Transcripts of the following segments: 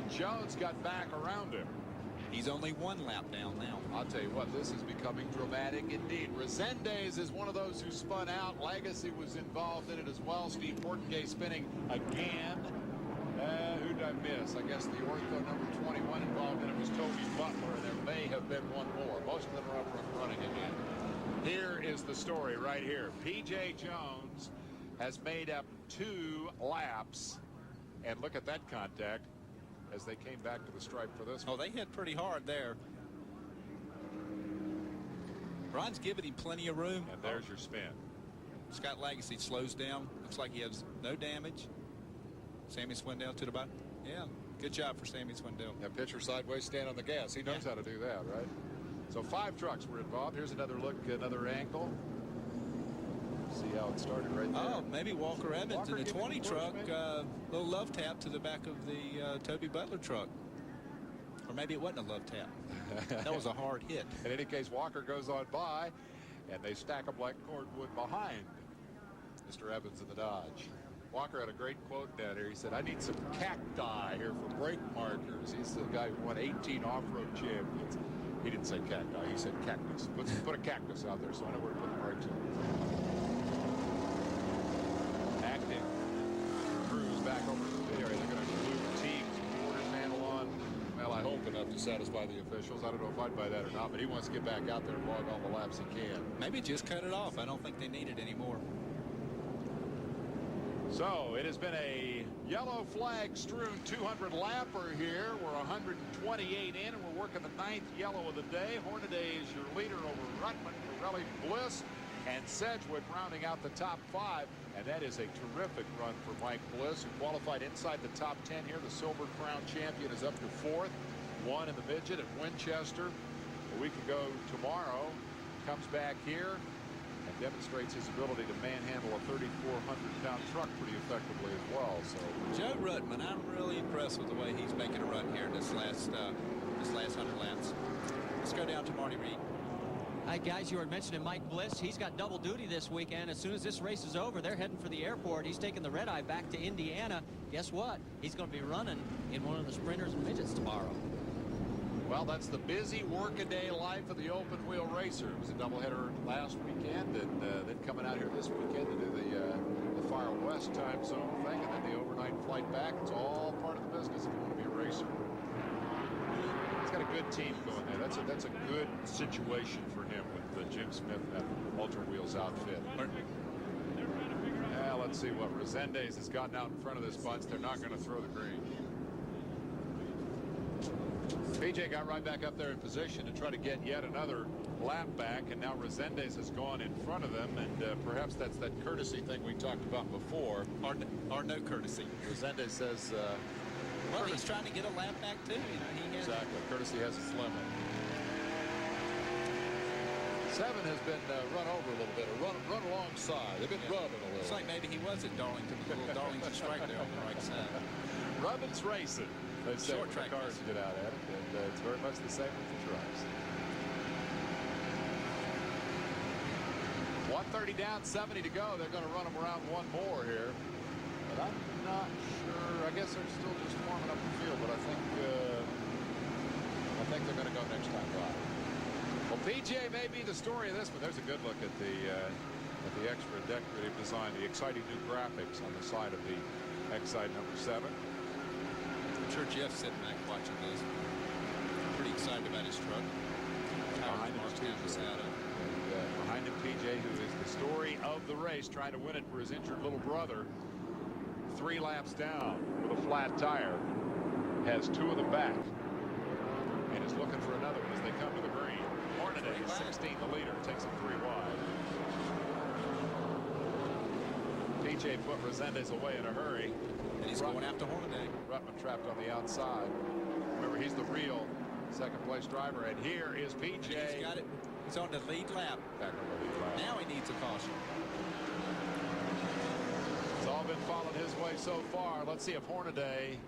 And Jones got back around him. He's only 1 lap down now. I'll tell you what, this is becoming dramatic indeed. Resendez is one of those who spun out. Legacy was involved in it as well. Steve Portengay spinning again. Who did I miss? I guess the ortho number 21 involved in it was Toby Butler, and there may have been one more. Most of them are up running again. Here is the story right here. P.J. Jones has made up 2 laps, and look at that contact as they came back to the stripe for this one. Oh, they hit pretty hard there. Ron's giving him plenty of room. And there's your spin. Scott Legacy slows down. Looks like he has no damage. Sammy Swindell to the bottom. Yeah, good job for Sammy Swindell. That pitcher sideways, stand on the gas. He knows how to do that, right? So 5 trucks were involved. Here's another look, another angle. See how it started right there. Oh, maybe Walker Evans in the 20 truck. Little love tap to the back of the Toby Butler truck. Or maybe it wasn't a love tap. That was a hard hit. In any case, Walker goes on by, and they stack them like cordwood behind Mr. Evans in the Dodge. Walker had a great quote down here. He said, I need some cacti here for brake markers. He's the guy who won 18 off-road champions. He didn't say cacti. He said cactus. Let's put a cactus out there so I know where to put the brakes in. Active crews back over to the area. They're going to glue teams quarter panel on. Well, I hope enough to satisfy the officials. I don't know if I'd buy that or not, but he wants to get back out there and log all the laps he can. Maybe just cut it off. I don't think they need it anymore. So it has been a yellow flag strewn 200 lapper here. We're 128 in, and we're working the 9th yellow of the day. Hornaday is your leader over Rutman, Pirelli, Bliss, and Sedgwick rounding out the top 5. And that is a terrific run for Mike Bliss, who qualified inside the top 10 here. The Silver Crown champion is up to 4th. 1 in the midget at Winchester. A week ago tomorrow, comes back here and demonstrates his ability to manhandle a 3,400-pound truck pretty effectively as well. So Joe Rutman, I'm really impressed with the way he's making a run here in this last 100 laps. Let's go down to Marty Reed. Hi, guys. You were mentioning Mike Bliss. He's got double duty this weekend. As soon as this race is over, they're heading for the airport. He's taking the red eye back to Indiana. Guess what? He's going to be running in one of the sprinters and midgets tomorrow. Well, that's the busy workaday life of the open wheel racer. It was a doubleheader last weekend, and then coming out here this weekend to do the Far West time zone thing, and then the overnight flight back. It's all part of the business if you want to be a racer. He's got a good team going there. That's a good situation for him with Jim Smith and that Ultra Wheels outfit. Let's see what Resendez has gotten out in front of this bunch. They're not going to throw the green. PJ got right back up there in position to try to get yet another lap back, and now Resendez has gone in front of them, and perhaps that's that courtesy thing we talked about before. Or no courtesy. Resendez says, well, he's trying to get a lap back too. You know, he has exactly. Courtesy has its limit. 7 has been run over a little bit, or run alongside. They've been rubbing a little. It's like maybe he was at Darlington, the little Darlington strike there on the right side. Rubbin's racing. They say Short track the cars get out at it, and it's very much the same with the trucks. 130 down, 70 to go. They're going to run them around one more here. But I'm not sure. I guess they're still just warming up the field, but I think they're going to go next time by. Well, PJ may be the story of this, but there's a good look at the extra decorative design, the exciting new graphics on the side of the X-Side number 7. I'm sure Jeff's sitting back watching this. Pretty excited about his truck. Behind him, PJ, who is the story of the race, trying to win it for his injured little brother. 3 laps down with a flat tire. Has 2 of them back. And is looking for another one as they come to the green. Hornaday is 16, the leader. Takes him 3 wide. PJ put Resendez away in a hurry. And he's going after Hornaday. Rutman trapped on the outside. Remember, he's the real second-place driver. And here is PJ. He's got it. He's on the lead lap. Back on the lead lap. Now he needs a caution. It's all been followed his way so far. Let's see if Hornaday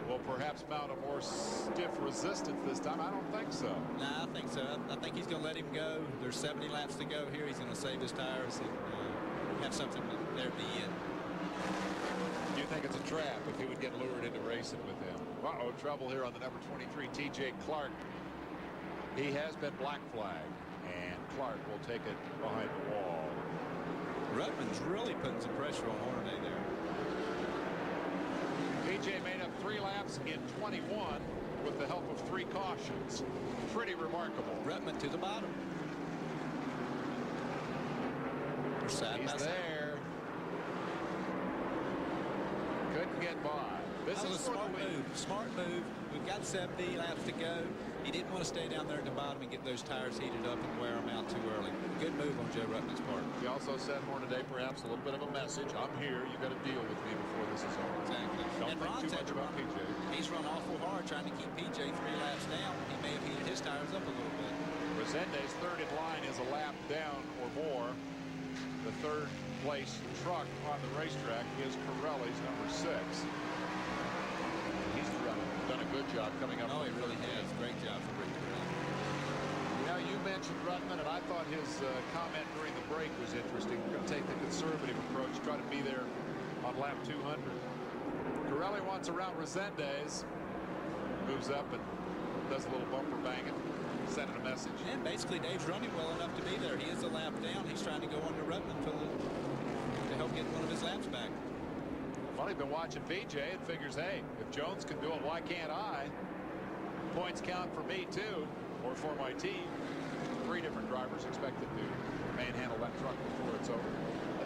will perhaps mount a more stiff resistance this time. I don't think so. Nah, I think so. I think he's going to let him go. There's 70 laps to go here. He's going to save his tires and have something there at the end. Do you think it's a trap if he would get lured into racing with him? Uh-oh, trouble here on the number 23, T.J. Clark. He has been black flagged, and Clark will take it behind the wall. Rutman's really putting some pressure on Hornaday there. P.J. made up 3 laps in 21 with the help of 3 cautions. Pretty remarkable. Rutman to the bottom. He's there. Couldn't get by. This is a smart move. Smart move. We've got 70 laps to go. He didn't want to stay down there at the bottom and get those tires heated up and wear them out too early. Good move on Joe Rutman's part. He also sent Hornaday perhaps a little bit of a message. I'm here. You got to deal with me before this is over. Exactly. Don't and think Ron too much about PJ. He's run awful hard trying to keep PJ 3 laps down. He may have heated his tires up a little bit. Resende's third in line is a lap down or more. The third place truck on the racetrack is Corelli's number 6. He's done a good job coming up. Oh, he really has. Great job for Rick Corelli. Now, you mentioned Rutman, and I thought his comment during the break was interesting. We're going to take the conservative approach, try to be there on lap 200. Corelli wants around Resende's, moves up and does a little bumper banging, sending a message. And basically, Dave's running well enough to be there. He is a lap down. He's trying to go under Rutman to help get one of his laps back. Well, he's been watching BJ and figures, hey, if Jones can do it, why can't I? Points count for me, too, or for my team. 3 different drivers expected to manhandle that truck before it's over.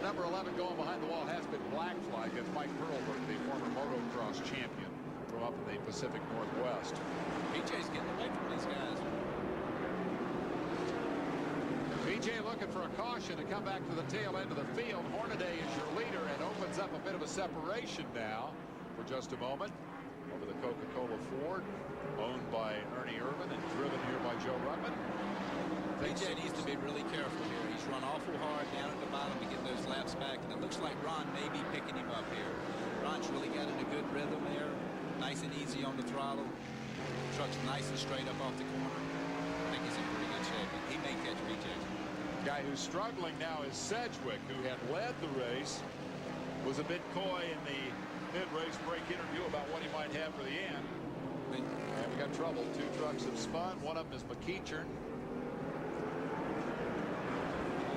The number 11 going behind the wall has been black flagged against Mike Perlberg, the former motocross champion from up in the Pacific Northwest. BJ's getting away from these guys. BJ looking for a caution to come back to the tail end of the field. Hornaday is your leader and opens up a bit of a separation now for just a moment over the Coca-Cola Ford, owned by Ernie Irvin and driven here by Joe Rutman. BJ needs to be really careful here. He's run awful hard down at the bottom to get those laps back, and it looks like Ron may be picking him up here. Ron's really got in a good rhythm there, nice and easy on the throttle. Truck's nice and straight up off the corner. I think he's in pretty good shape. He may catch BJ. Guy who's struggling now is Sedgwick, who had led the race, was a bit coy in the mid-race break interview about what he might have for the end. And we got trouble. 2 trucks have spun. One of them is McEachern.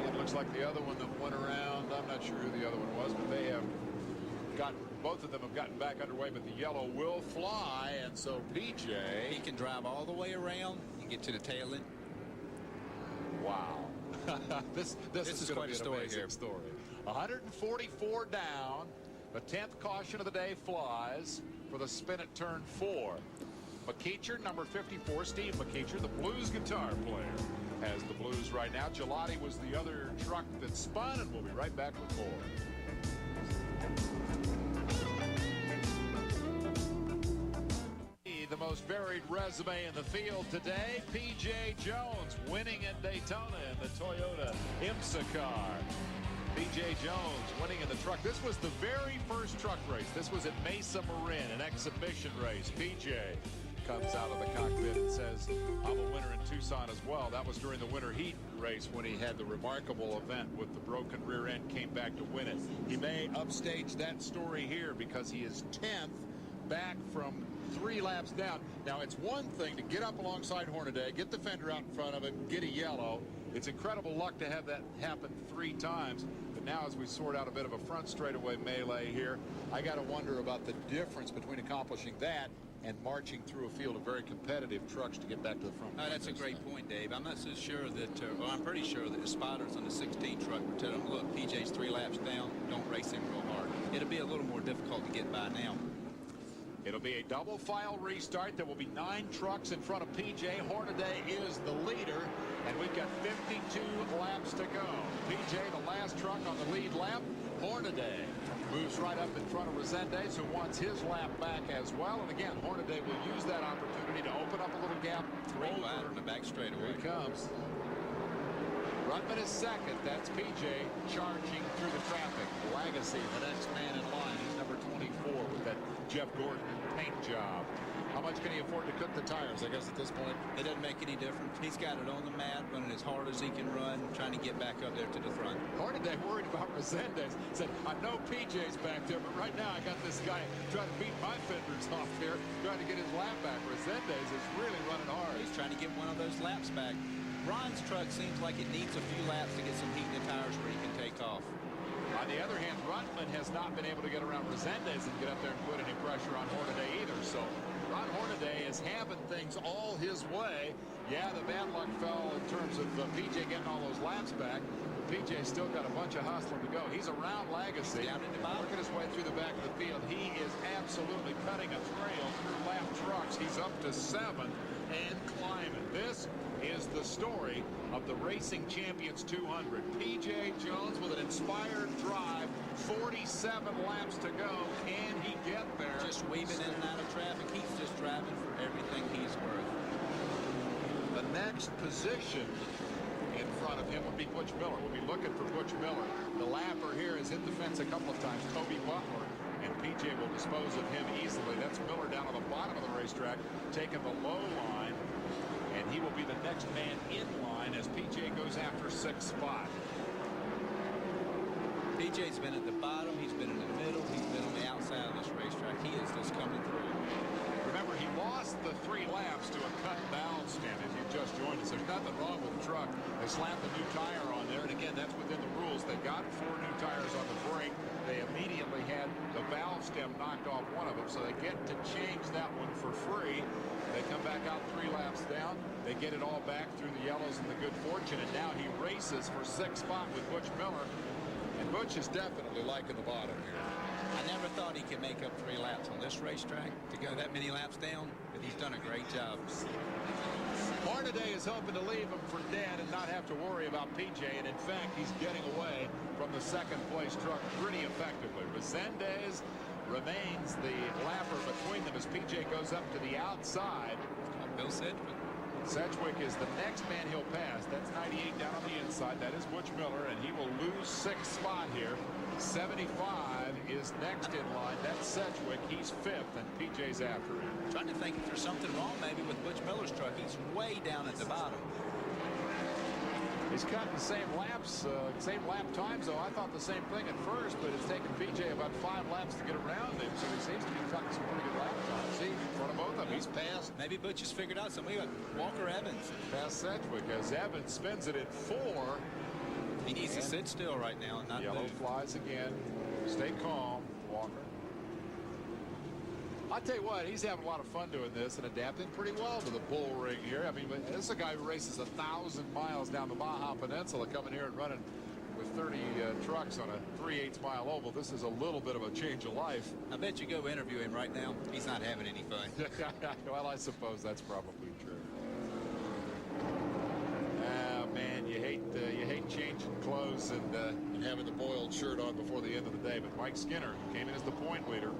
It looks like the other one that went around, I'm not sure who the other one was, but they have gotten, both of them have gotten back underway, but the yellow will fly, and so PJ, he can drive all the way around and get to the tail end. Wow. this is quite a story here. 144 down. The 10th caution of the day flies for the spin at turn 4. McEachern, number 54, Steve McEachern, the blues guitar player, has the blues right now. Gelati was the other truck that spun, and we'll be right back with more. The most varied resume in the field today, P.J. Jones winning in Daytona in the Toyota IMSA car. P.J. Jones winning in the truck. This was the very first truck race. This was at Mesa Marin, an exhibition race. P.J. comes out of the cockpit and says, I'm a winner in Tucson as well. That was during the winter heat race when he had the remarkable event with the broken rear end, came back to win it. He may upstage that story here because he is 10th back from 3 laps down. Now, it's one thing to get up alongside Hornaday, get the fender out in front of him, get a yellow. It's incredible luck to have that happen 3 times. But now, as we sort out a bit of a front straightaway melee here, I got to wonder about the difference between accomplishing that and marching through a field of very competitive trucks to get back to the front. That's a great point, Dave. I'm not so sure that, well, I'm pretty sure that the spotters on the 16 truck were telling him, look, PJ's 3 laps down, don't race him real hard. It'll be a little more difficult to get by now. It'll be a double file restart. There will be 9 trucks in front of PJ. Hornaday is the leader, and we've got 52 laps to go. PJ, the last truck on the lead lap. Hornaday moves right up in front of Resendes, who wants his lap back as well. And again, Hornaday will use that opportunity to open up a little gap. 3 wide on the back straightaway. Here he comes. Rutman is second. That's PJ charging through the traffic. Legacy, the next man in line. He's number 24 with that Jeff Gordon paint job. How much can he afford to cook the tires? I guess at this point, it doesn't make any difference. He's got it on the mat, running as hard as he can run, trying to get back up there to the front. Hornaday worried about Resendes. Said, I know PJ's back there, but right now I got this guy trying to beat my fenders off here. trying to get his lap back. Resendez is really running hard. He's trying to get one of those laps back. Ron's truck seems like it needs a few laps to get some heat in the tires where he can take off. On the other hand, Rutman has not been able to get around Resendez and get up there and put any pressure on Hornaday either. So Ron Hornaday is having things all his way. Yeah, the bad luck fell in terms of PJ getting all those laps back. But PJ's still got a bunch of hustling to go. He's around Legacy. Down in the bottom. Working his way through the back of the field. He is absolutely cutting a trail through lap trucks. He's up to 7th and climbing. This is the story of the Racing Champions 200. P.J. Jones with an inspired drive, 47 laps to go. Can he get there? Just weaving in and out of traffic. He's just driving for everything he's worth. The next position in front of him would be Butch Miller. We'll be looking for Butch Miller. The lapper here has hit the fence a couple of times. Toby Butler, and P.J. will dispose of him easily. That's Miller down on the bottom of the racetrack, taking the low line. And he will be the next man in line as P.J. goes after 6th spot. P.J.'s been at the bottom. He's been in the middle. He's been on the outside of this racetrack. He is just coming through. Remember, he lost the 3 laps to a cut valve stem. If you just joined us, there's nothing wrong with the truck. They slapped a new tire on there, and again, that's within the rules. They got 4 new tires on the brake. They immediately had the valve stem knocked off one of them, so they get to change that one for free. They come back out 3 laps down. They get it all back through the yellows and the good fortune, and now he races for 6th spot with Butch Miller. And Butch is definitely liking the bottom here. I never thought he could make up 3 laps on this racetrack to go that many laps down, but he's done a great job. Hornaday is hoping to leave him for dead and not have to worry about PJ, and in fact, he's getting away from the 2nd place truck pretty effectively. Resendez remains the lapper between them as PJ goes up to the outside. Bill Sedgwick. Sedgwick is the next man he'll pass. That's 98 down on the inside. That is Butch Miller, and he will lose 6th spot here. 75 is next in line. That's Sedgwick. He's 5th, and PJ's after him. Trying to think if there's something wrong maybe with Butch Miller's truck. He's way down at the bottom. He's cutting the same laps, same lap times, though. I thought the same thing at first, but it's taken PJ about 5 laps to get around him, so he seems to be cutting some pretty good lap times. See, in front of both of them, he's passed. Maybe Butch has figured out something. Walker Evans. Past Sedgwick as Evans spins it at 4. He needs to sit still right now and not Yellow move. flies again. Stay calm, Walker. I'll tell you what, he's having a lot of fun doing this and adapting pretty well to the bull ring here. I mean, this is a guy who races 1,000 miles down the Baja Peninsula, coming here and running with 30 trucks on a 3/8 mile oval. This is a little bit of a change of life. I bet you go interview him right now. He's not having any fun. Well, I suppose that's probably true. Man, you hate changing clothes and having the boiled shirt on before the end of the day. But Mike Skinner came in as the point leader.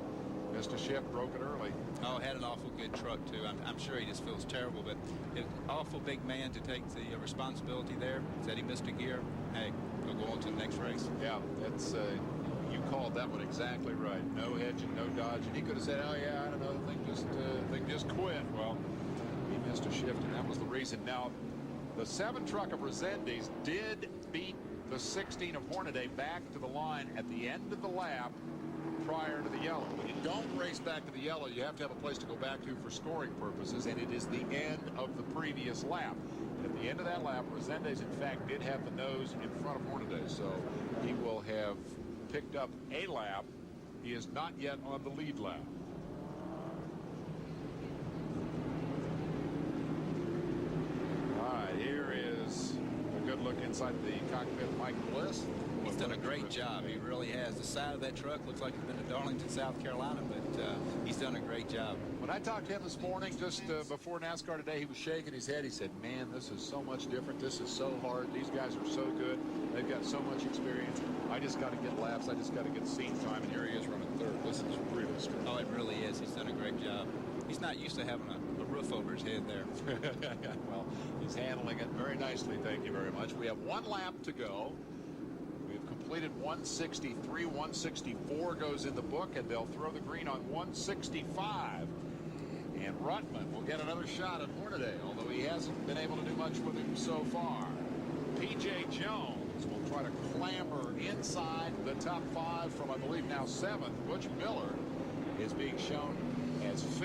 Missed a shift, broke it early. Oh, had an awful good truck, too. I'm sure he just feels terrible, but an awful big man to take the responsibility there. Said he missed a gear. Hey, he'll go on to the next race. Yeah, that's you called that one exactly right. No hedging, no dodging. He could have said, oh, yeah, I don't know, the thing just quit. Well, he missed a shift, and that was the reason. Now, the 7 truck of Resendez did beat the 16 of Hornaday back to the line at the end of the lap prior to the yellow. When you don't race back to the yellow, you have to have a place to go back to for scoring purposes, and it is the end of the previous lap. And at the end of that lap, Resendez, in fact, did have the nose in front of Hornaday, so he will have picked up a lap. He is not yet on the lead lap. All right, here is a good look inside the cockpit of Mike Bliss. He's done a great job. He really has. The side of that truck looks like it's been to Darlington, South Carolina, but he's done a great job. When I talked to him this morning, just before NASCAR today, he was shaking his head. He said, man, this is so much different. This is so hard. These guys are so good. They've got so much experience. I just got to get laps. I just got to get seat time, and here he is running 3rd. This is really strong. Oh, it really is. He's done a great job. He's not used to having a roof over his head there. Well, he's handling it very nicely. Thank you very much. We have 1 lap to go. We've completed 163. 164 goes in the book, and they'll throw the green on 165. And Rutman will get another shot at Hornaday, although he hasn't been able to do much with him so far. P.J. Jones will try to clamber inside the top 5 from, I believe, now 7th. Butch Miller is being shown as 5th.